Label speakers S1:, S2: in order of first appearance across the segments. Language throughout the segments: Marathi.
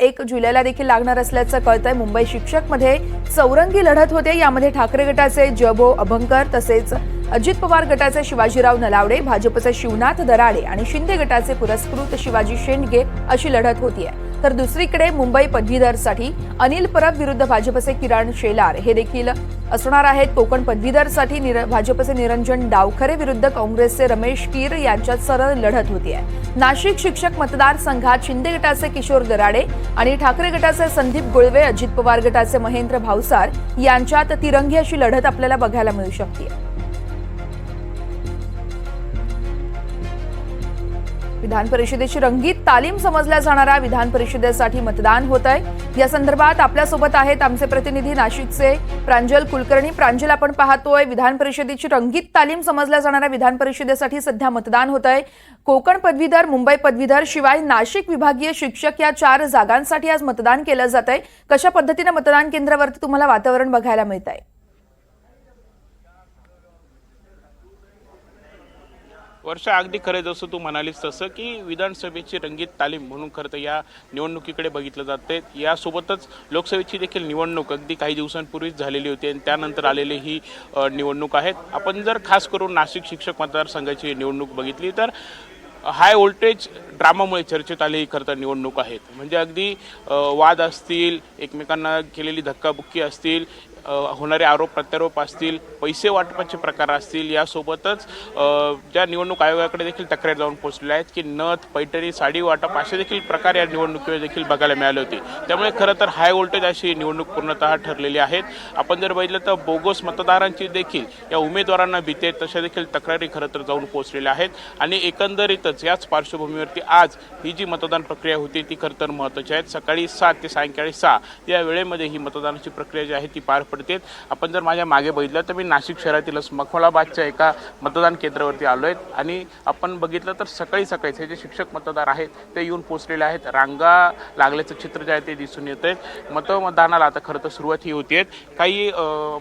S1: 1 जुलैला देखील लागणार असल्याचं कळतंय। मुंबई शिक्षकमध्ये चौरंगी लढत होते। यामध्ये ठाकरे गटाचे जबो अभंकर तसेच अजित पवार गटाचे शिवाजीराव नलावडे, भाजपचे शिवनाथ दराडे आणि शिंदे गटाचे पुरस्कृत शिवाजी शेंडगे अशी लढत होतीये। तर दुसरीकडे मुंबई पदवीधरसाठी अनिल परब विरुद्ध भाजपचे किरण शेलार हे देखील असणार आहेत। कोकण पदवीधरसाठी भाजपचे निरंजन डावखरे विरुद्ध काँग्रेसचे रमेश कीर यांच्यात सरळ लढत होतीये। नाशिक शिक्षक मतदारसंघात शिंदे गटाचे किशोर दराडे आणि ठाकरे गटाचे संदीप गुळवे, अजित पवार गटाचे महेंद्र भावसार यांच्यात तिरंगी अशी लढत आपल्याला बघायला मिळू शकते। विधान परिषदेची रंगीत तालीम समजल्या जाणाऱ्या विधान परिषदेसाठी मतदान होत आहे। या संदर्भात आपल्यासोबत आहेत आमचे प्रतिनिधी नाशिकचे प्रांजल कुलकर्णी। प्रांजल, आपण पाहतोय विधान परिषदेची रंगीत तालीम समजल्या जाणाऱ्या विधान परिषदेसाठी सध्या मतदान होत आहे। कोकण पदवीधर, मुंबई पदवीधर शिवाय नाशिक विभागीय शिक्षक या 4 जागांसाठी आज मतदान केलं जात आहे। कशा पद्धतीने मतदान केंद्रावरती तुम्हाला वातावरण बघायला मिळत आहे?
S2: वर्षा, अगदी खरं जसं तू म्हणालीस तसं की विधानसभेची रंगीत तालीम म्हणून खरं तर या निवडणुकीकडे बघितलं जाते। यासोबतच लोकसभेची देखील निवडणूक अगदी काही दिवसांपूर्वीच झालेली होती आणि त्यानंतर आलेली ही निवडणूक आहेत। आपण जर खास करून नाशिक शिक्षक मतदारसंघाची निवडणूक बघितली तर हाय व्होल्टेज ड्रामामुळे चर्चेत आलेली खरं तर निवडणूक आहेत। म्हणजे अगदी वाद असतील, एकमेकांना केलेली धक्काबुक्की असतील, होणारे आरोप प्रत्यारोप असतील, पैसे वाटपाचे प्रकार असतील, यासोबतच ज्या निवडणूक आयोगाकडे देखील तक्रार जाऊन पोहोचलेल्या आहेत की नथ, पैठणी, साडी वाटप असे देखील प्रकार या निवडणुकीवर देखील बघायला मिळाले होते। त्यामुळे खरं तर हाय व्होल्टेज अशी निवडणूक पूर्णतः ठरलेली आहेत। आपण जर बघितलं तर बोगस मतदारांची देखील या उमेदवारांना भीती आहे तशा देखील तक्रारी खरं तर जाऊन पोहोचलेल्या आहेत आणि एकंदरीतच याच पार्श्वभूमीवरती आज ही जी मतदान प्रक्रिया होती ती खरं तर महत्त्वाची आहे। सकाळी 7 ते सायंकाळी 6 या वेळेमध्ये ही मतदानाची प्रक्रिया जी आहे ती पार पडते। आपण जर माझ्या मागे बघितलं तर मी नाशिक शहरातीलच मखमलाबादच्या एका मतदान केंद्रावरती आलो आहे आणि आपण बघितलं तर सकाळी हे जे शिक्षक मतदार आहेत ते येऊन पोहोचलेले आहेत। रांगा लागल्याचं चित्र जे आहे ते दिसून येतंय। मतदानाला आता खरं तर सुरुवात ही होतीये। काही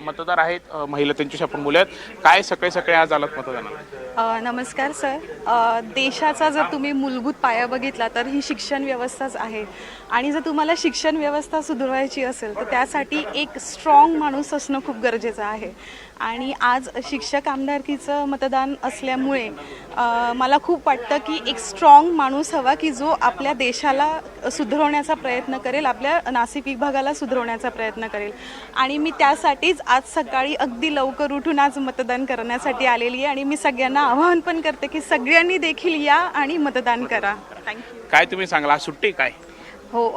S2: मतदार आहेत, महिला, त्यांच्याशी आपण बोलूयात। काय सकाळी आज आलात मतदानाला?
S3: नमस्कार सर। देशाचा जर तुम्ही मूलभूत पाया बघितला तर ही शिक्षण व्यवस्थाच आहे आणि जर तुम्हाला शिक्षण व्यवस्था सुधारायची असेल तर त्यासाठी एक स्ट्रॉंग माणूस असणं खूप गरजेचं आहे आणि आज शिक्षक आमदारकीचं मतदान असल्यामुळे मला खूप वाटतं की एक स्ट्रॉंग माणूस हवा की जो आपल्या देशाला सुधारवण्याचा प्रयत्न करेल, आपल्या नाशिक विभागाला सुधारवण्याचा प्रयत्न करेल आणि मी त्यासाठीच आज सकाळी अगदी लवकर उठून आज मतदान करण्यासाठी आलेली आहे आणि मी सगळ्यांना आवाहन पण करते की सगळ्यांनी देखील या आणि मतदान करा। थँक्यू।
S2: काय तुम्ही सांगाल, आज सुट्टी काय?
S4: हो,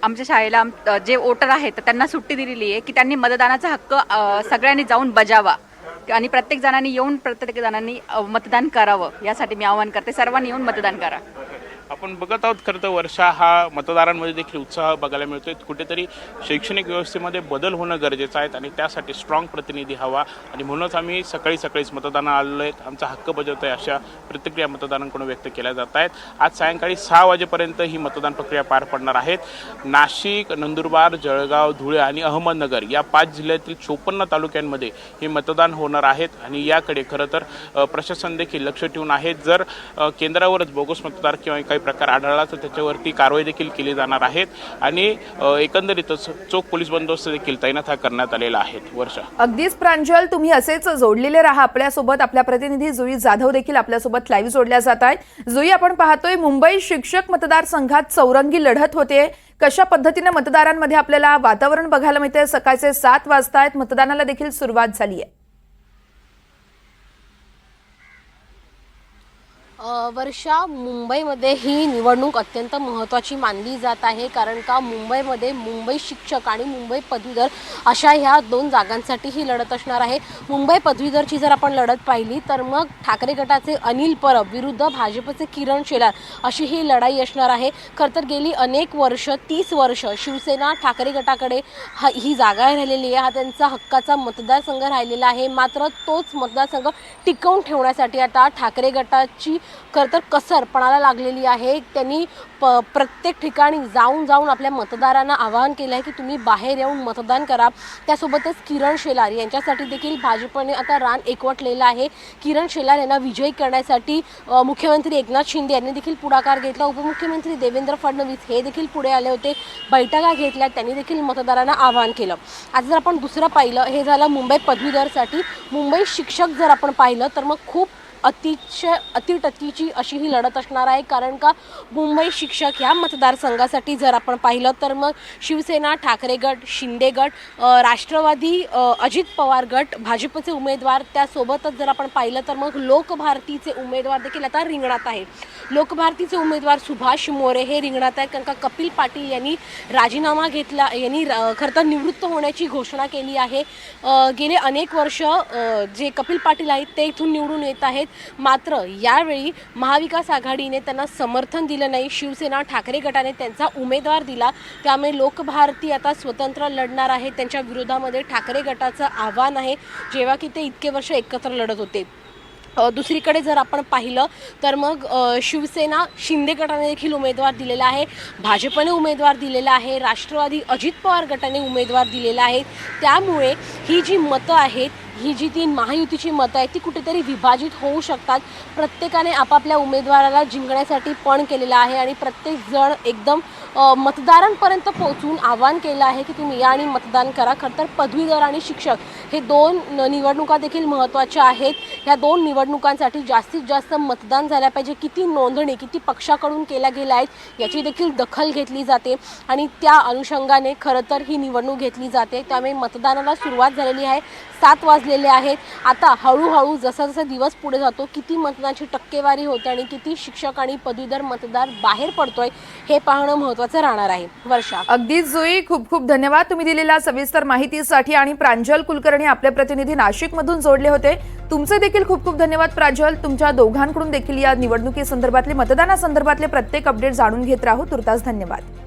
S4: आमच्या शाळेला जे वोटर आहेत त्यांना सुट्टी दिलेली आहे की त्यांनी मतदानाचा हक्क सगळ्यांनी जाऊन बजावा आणि प्रत्येक जणांनी मतदान करावं यासाठी मी आवाहन करते, सर्वांनी येऊन मतदान करा।
S2: आपण बघत आहोत खरं तर वर्षा, हा मतदारांमध्ये देखील उत्साह बघायला मिळतोय। कुठेतरी शैक्षणिक व्यवस्थेमध्ये बदल होणं गरजेचं आहे आणि त्यासाठी स्ट्रॉंग प्रतिनिधी हवा आणि म्हणूनच आम्ही सकाळीच मतदानाला आलेलो आहेत, आमचा हक्क बजावतोय अशा प्रतिक्रिया मतदारांकडून व्यक्त केल्या जात आहेत। आज सायंकाळी 6 वाजेपर्यंत ही मतदान प्रक्रिया पार पडणार आहेत। नाशिक, नंदुरबार, जळगाव, धुळे आणि अहमदनगर या 5 जिल्ह्यातील 54 तालुक्यांमध्ये हे मतदान होणार आहेत आणि याकडे खरं तर प्रशासन देखील लक्ष ठेवून आहे। जर केंद्रावरच बोगस मतदार किंवा काही प्रकार आढळला तर त्याच्यावरती कारवाई देखील केली जाणार आहेत आणि एकंदरीतच चोख पोलीस बंदोबस्त देखील तैनात करण्यात आलेला आहे। वर्षा,
S1: अगदीच प्रांजल, तुम्ही असेच जोडलेले राहा आपल्यासोबत। आपल्या प्रतिनिधी जुई जाधव देखील आपल्यासोबत लाईव्ह जोडल्या जात आहेत। जुई, आपण पाहतोय मुंबई शिक्षक मतदारसंघात चौरंगी लढत होते। कशा पद्धतीने मतदारांमध्ये आपल्याला वातावरण बघायला मिळते? सकाळचे 7 वाजतायत, मतदानाला देखील सुरुवात झाली आहे।
S5: वर्षा, मुंबईमध्ये ही निवडणूक अत्यंत महत्त्वाची मानली जात आहे कारण का मुंबईमध्ये मुंबई शिक्षक आणि मुंबई पदवीधर अशा ह्या 2 जागांसाठी ही लढत असणार आहे। मुंबई पदवीधरची जर आपण लढत पाहिली तर मग ठाकरे गटाचे अनिल परब विरुद्ध भाजपचे किरण शेलार अशी ही लढाई असणार आहे। खरं तर गेली अनेक वर्ष, 30 वर्ष शिवसेना ठाकरे गटाकडे ही जागा राहिलेली आहे, हा त्यांचा हक्काचा मतदारसंघ राहिलेला आहे। मात्र तोच मतदारसंघ टिकवून ठेवण्यासाठी आता ठाकरे गटाची खरं तर कसरपणाला लागलेली आहे. त्यांनी प्रत्येक ठिकाणी जाऊन आपल्या मतदारांना आवाहन केलं आहे की तुम्ही बाहेर येऊन मतदान करा. त्यासोबतच किरण शेलार यांच्यासाठी देखील भाजपने आता रान एकवटलेलं आहे. किरण शेलार यांना विजयी करण्यासाठी मुख्यमंत्री एकनाथ शिंदे यांनी देखील पुढाकार घेतला. उपमुख्यमंत्री देवेंद्र फडणवीस हे देखील पुढे आले होते, बैठका घेतल्या, त्यांनी देखील मतदारांना आवाहन केलं. आज जर आपण दुसरं पाहिलं, हे झालं मुंबई पदवीधरसाठी. मुंबई शिक्षक जर आपण पाहिलं तर मग खूप अतिटतीची अशी ही लढत असणार आहे. कारण का मुंबई शिक्षक ह्या मतदारसंघासाठी जर आपण पाहिलं तर मग शिवसेना, ठाकरे गट, शिंदे गट, राष्ट्रवादी, अजित पवार गट, भाजपचे उमेदवार, त्यासोबतच जर आपण पाहिलं तर मग लोकभारतीचे उमेदवार देखील आता रिंगणात आहेत. लोकभारतीचे उमेदवार सुभाष मोरे हे रिंगणात आहेत. कारण का कपिल पाटील यांनी राजीनामा घेतला, यांनी खरं तर निवृत्त होण्याची घोषणा केली आहे. गेले अनेक वर्ष जे कपिल पाटील आहेत ते इथून निवडून येत आहेत. मात्र यावेळी महाविकास आघाडीने त्यांना समर्थन दिलं नाही. शिवसेना, ठाकरे गटाने त्यांचा उमेदवार दिला. त्यामुळे लोकभारती आता स्वतंत्र लढणार आहे. त्यांच्या विरोधामध्ये ठाकरे गटाचं आव्हान आहे, जेव्हा की ते इतके वर्ष एकत्र लढत होते. दुसरीकडे जर आपण पाहिलं तर मग शिवसेना, शिंदे गटाने देखील उमेदवार दिलेला आहे, भाजपने उमेदवार दिलेला आहे, राष्ट्रवादी अजित पवार गटाने उमेदवार दिलेला आहे. त्यामुळे ही जी मतं आहेत, ही जी 3 महायुतीची मतं आहेत ती कुठेतरी विभाजित होऊ शकतात. प्रत्येकाने आपापल्या उमेदवाराला जिंकण्यासाठी पण केलेलं आहे आणि प्रत्येक जण एकदम मतदारांपर्यंत पोहोचून आवाहन केलं आहे की तुम्ही या आणि मतदान करा. खरं तर पदवीधर आणि शिक्षक हे 2 निवडणुका देखील महत्त्वाच्या आहेत. ह्या 2 निवडणुकांसाठी जास्तीत जास्त मतदान झालं पाहिजे. किती नोंदणी किती पक्षाकडून केल्या गेल्या आहेत याची देखील दखल घेतली जाते आणि त्या अनुषंगाने खरं तर ही निवडणूक घेतली जाते. त्यामुळे मतदानाला सुरुवात झालेली आहे. 7 वाजलेले आहेत. आता हळूहळू जसा दिवस पुढे जातो किती मतदानाची टक्केवारी होते आणि किती शिक्षक आणि पदवीधर मतदार बाहेर पडतोय हे पाहणं महत्त्वाचं राहणार आहे. वर्षा,
S1: अगदीच जुई, खूप खूप धन्यवाद तुम्ही दिलेल्या सविस्तर माहितीसाठी. आणि प्रांजल कुलकर्णी आपले प्रतिनिधी नाशिकमधून जोडले होते. तुमचे देखील खूप खूप धन्यवाद प्रांजल. तुमच्या दोघांकडून देखील या निवडणुकीसंदर्भातले, मतदानासंदर्भातले प्रत्येक अपडेट जाणून घेत राहू. तुर्तास धन्यवाद.